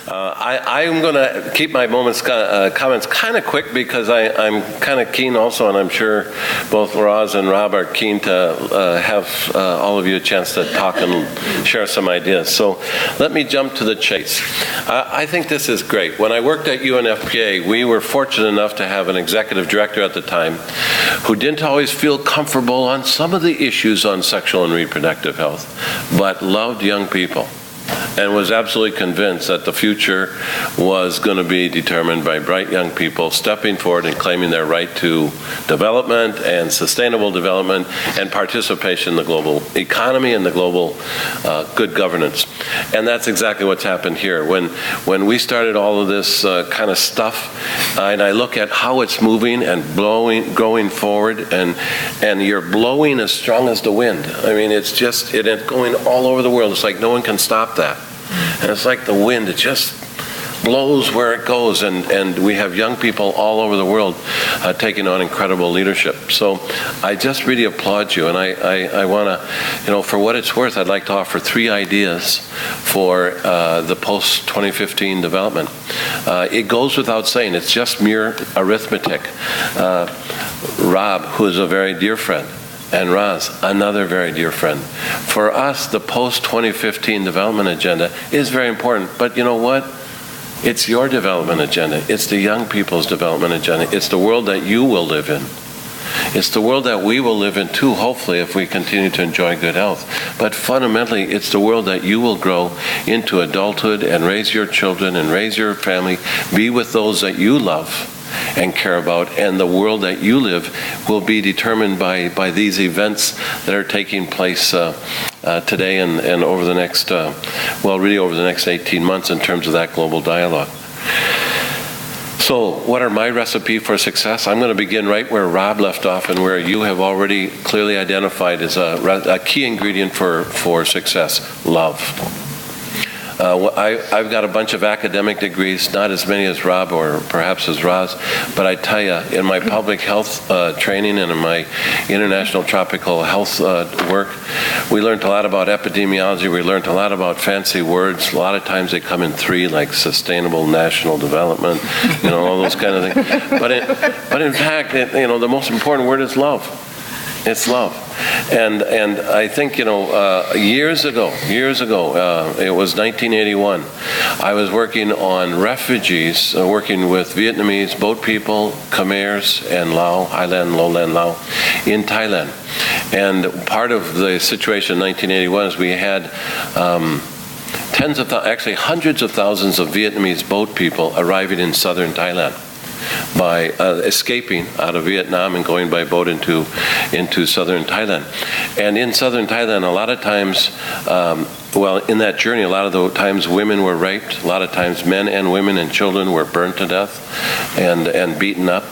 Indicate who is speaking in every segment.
Speaker 1: I'm going to keep my comments kind of quick because I'm kind of keen also, and I'm sure both Roz and Rob are keen to have all of you a chance to talk and share some ideas. So let me jump to the chase. I think this is great. When I worked at UNFPA, we were fortunate enough to have an executive director at the time who didn't always feel comfortable on some of the issues on sexual and reproductive health, but loved young people and was absolutely convinced that the future was going to be determined by bright young people stepping forward and claiming their right to development and sustainable development and participation in the global economy and the global good governance. And that's exactly what's happened here. When we started all of this kind of stuff, and I look at how it's moving and going forward, and you're blowing as strong as the wind. I mean, it's going all over the world. It's like no one can stop that. And it's like the wind, it just blows where it goes, and we have young people all over the world taking on incredible leadership. So I just really applaud you, and I want to, for what it's worth, I'd like to offer 3 ideas for the post-2015 development. It goes without saying, it's just mere arithmetic. Rob, who is a very dear friend, and Roz, another very dear friend. For us, the post-2015 development agenda is very important, but you know what? It's your development agenda. It's the young people's development agenda. It's the world that you will live in. It's the world that we will live in too, hopefully, if we continue to enjoy good health. But fundamentally, it's the world that you will grow into adulthood and raise your children and raise your family, be with those that you love and care about, and the world that you live will be determined by these events that are taking place today and over the next, really over the next 18 months in terms of that global dialogue. So what are my recipe for success? I'm going to begin right where Rob left off and where you have already clearly identified as a key ingredient for success: love. I've got a bunch of academic degrees, not as many as Rob or perhaps as Roz, but I tell you, in my public health training and in my international tropical health work, we learned a lot about epidemiology. We learned a lot about fancy words. A lot of times they come in 3, like sustainable national development, all those kind of things. But in fact, the most important word is love. It's love. And I think, years ago, it was 1981, I was working on refugees, working with Vietnamese boat people, Khmers, and Lao, Highland, Lowland Lao, in Thailand. And part of the situation in 1981 is we had hundreds of thousands of Vietnamese boat people arriving in southern Thailand by escaping out of Vietnam and going by boat into southern Thailand. And in southern Thailand, a lot of times, in that journey, a lot of the times women were raped, a lot of times men and women and children were burned to death and beaten up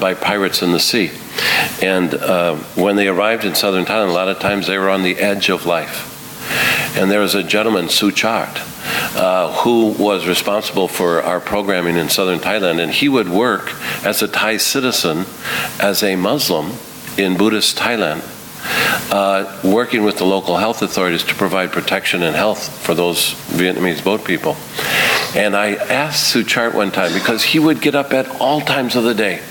Speaker 1: by pirates in the sea. And when they arrived in southern Thailand, a lot of times they were on the edge of life. And there was a gentleman, Suchart, who was responsible for our programming in southern Thailand, and he would work as a Thai citizen, as a Muslim in Buddhist Thailand, working with the local health authorities to provide protection and health for those Vietnamese boat people. And I asked Suchart one time, because he would get up at all times of the day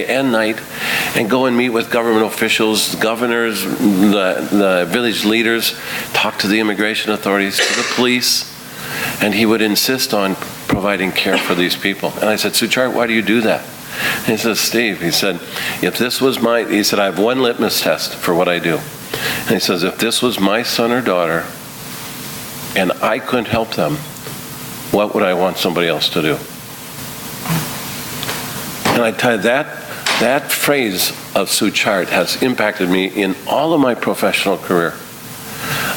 Speaker 1: and night, and go and meet with government officials, governors, the village leaders, talk to the immigration authorities, to the police, and he would insist on providing care for these people. And I said, Suchart, why do you do that? And he says, Steve, he said, I have one litmus test for what I do. And he says, if this was my son or daughter and I couldn't help them, what would I want somebody else to do? And I tell you, that phrase of Suchart has impacted me in all of my professional career.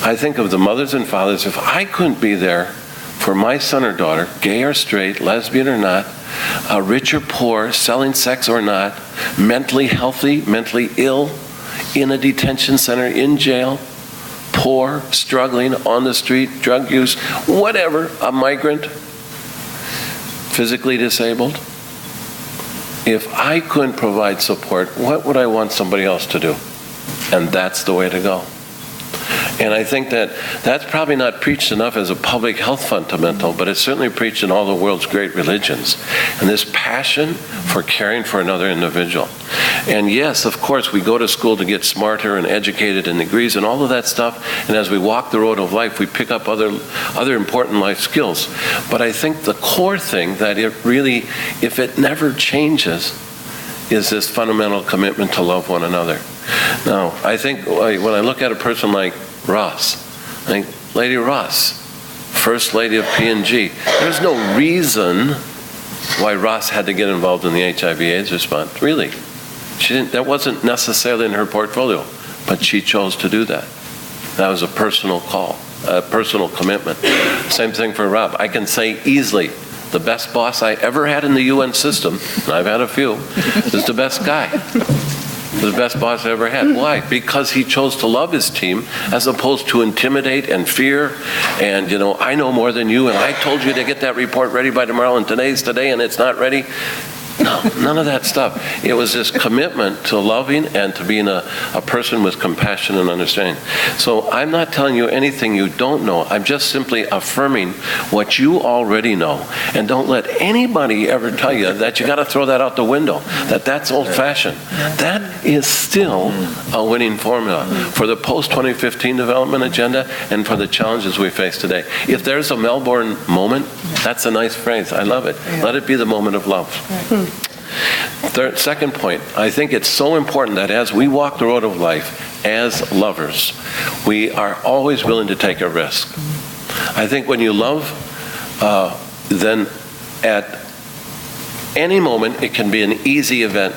Speaker 1: I think of the mothers and fathers, if I couldn't be there for my son or daughter, gay or straight, lesbian or not, rich or poor, selling sex or not, mentally healthy, mentally ill, in a detention center, in jail, poor, struggling, on the street, drug use, whatever, a migrant, physically disabled. If I couldn't provide support, what would I want somebody else to do? And that's the way to go. And I think that that's probably not preached enough as a public health fundamental, but it's certainly preached in all the world's great religions. And this passion for caring for another individual. And yes, of course, we go to school to get smarter and educated and degrees and all of that stuff. And as we walk the road of life, we pick up other important life skills. But I think the core thing that it really, if it never changes, is this fundamental commitment to love one another. Now, I think when I look at a person like Ross, I think Lady Ross, First Lady of P&G, there's no reason why Ross had to get involved in the HIV/AIDS response. Really. That wasn't necessarily in her portfolio, but she chose to do that. That was a personal call, a personal commitment. Same thing for Rob. I can say easily, the best boss I ever had in the UN system, and I've had a few, is the best guy. The best boss I ever had. Why? Because he chose to love his team as opposed to intimidate and fear and, I know more than you and I told you to get that report ready by tomorrow and today's today and it's not ready. No, none of that stuff. It was this commitment to loving and to being a person with compassion and understanding. So I'm not telling you anything you don't know. I'm just simply affirming what you already know. And don't let anybody ever tell you that you got to throw that out the window, that's old-fashioned. That is still a winning formula for the post-2015 development agenda and for the challenges we face today. If there's a Melbourne moment, that's a nice phrase. I love it. Let it be the moment of love. Second point, I think it's so important that as we walk the road of life as lovers, we are always willing to take a risk. I think when you love, then at any moment it can be an easy event,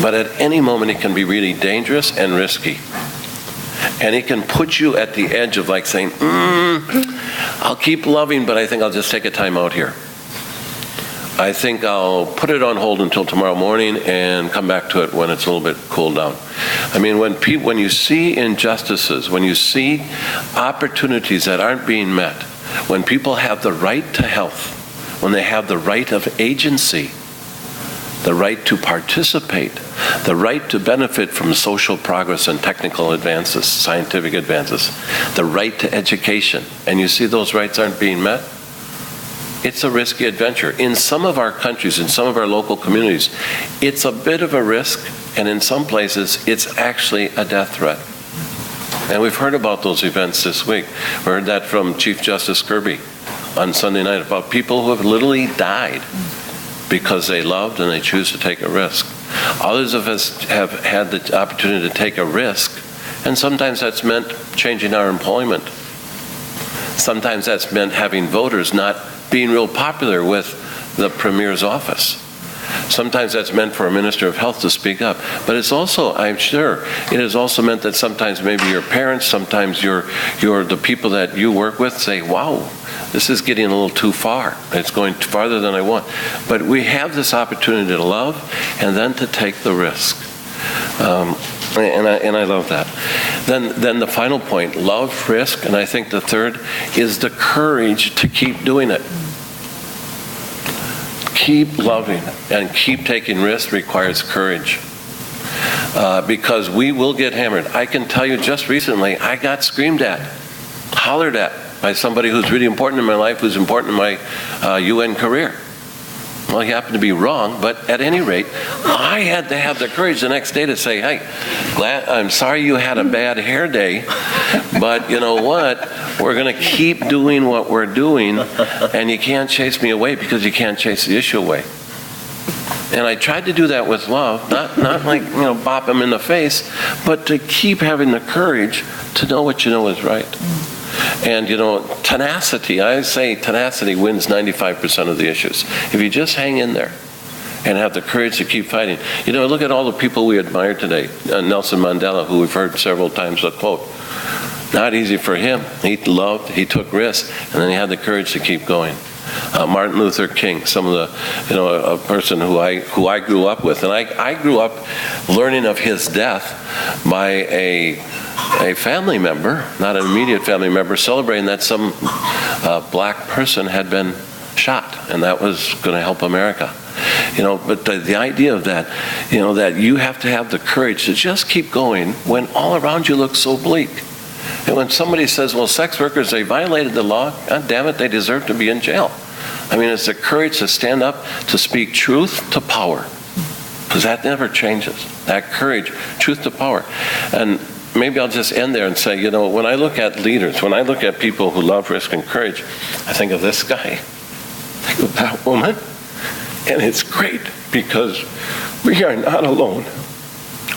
Speaker 1: but at any moment it can be really dangerous and risky. And it can put you at the edge of like saying, I'll keep loving, but I think I'll just take a time out here. I think I'll put it on hold until tomorrow morning and come back to it when it's a little bit cooled down. I mean, when you see injustices, when you see opportunities that aren't being met, when people have the right to health, when they have the right of agency, the right to participate, the right to benefit from social progress and technical advances, scientific advances, the right to education, and you see those rights aren't being met, it's a risky adventure. In some of our countries, in some of our local communities, it's a bit of a risk, and in some places, it's actually a death threat. And we've heard about those events this week. We heard that from Chief Justice Kirby on Sunday night about people who have literally died because they loved and they choose to take a risk. Others of us have had the opportunity to take a risk, and sometimes that's meant changing our employment. Sometimes that's meant having voters not being real popular with the Premier's office. Sometimes that's meant for a Minister of Health to speak up. But it's also, I'm sure, it has also meant that sometimes maybe your parents, sometimes the people that you work with say, wow, this is getting a little too far. It's going farther than I want. But we have this opportunity to love and then to take the risk. And I love that. Then the final point, love, risk, and I think the third is the courage to keep doing it. Keep loving and keep taking risks requires courage. Because we will get hammered. I can tell you just recently, I got screamed at, hollered at by somebody who's really important in my life, who's important in my UN career. Well, he happened to be wrong, but at any rate, I had to have the courage the next day to say, hey, I'm sorry you had a bad hair day, but you know what? We're going to keep doing what we're doing, and you can't chase me away because you can't chase the issue away. And I tried to do that with love, not like, bop him in the face, but to keep having the courage to know what you know is right. And, tenacity, I say tenacity wins 95% of the issues. If you just hang in there and have the courage to keep fighting. Look at all the people we admire today. Nelson Mandela, who we've heard several times a quote. Not easy for him. He loved, he took risks, and then he had the courage to keep going. Martin Luther King, some of the, a person who I grew up with. And I grew up learning of his death by a family member, not an immediate family member, celebrating that some black person had been shot, and that was going to help America. But the idea of that, that you have to have the courage to just keep going when all around you looks so bleak. And when somebody says, well, sex workers, they violated the law, God damn it, they deserve to be in jail. I mean, it's the courage to stand up, to speak truth to power. Because that never changes. That courage, truth to power. And maybe I'll just end there and say, you know, when I look at leaders, when I look at people who love, risk, and courage, I think of this guy. I think of that woman. And it's great because we are not alone.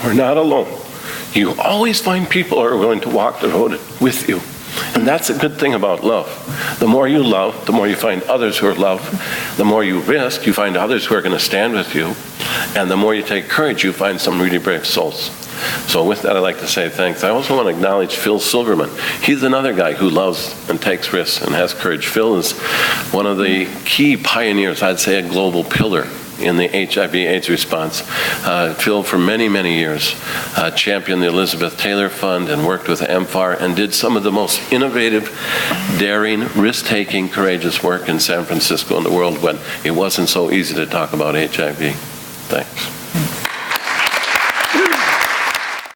Speaker 1: We're not alone. You always find people who are willing to walk the road with you. And that's a good thing about love. The more you love, the more you find others who are loved. The more you risk, you find others who are going to stand with you. And the more you take courage, you find some really brave souls. So with that, I'd like to say thanks. I also want to acknowledge Phil Silverman. He's another guy who loves and takes risks and has courage. Phil is one of the key pioneers, I'd say a global pillar in the HIV/AIDS response. Phil, for many, many years, championed the Elizabeth Taylor Fund and worked with MFAR and did some of the most innovative, daring, risk-taking, courageous work in San Francisco and the world when it wasn't so easy to talk about HIV. Thanks.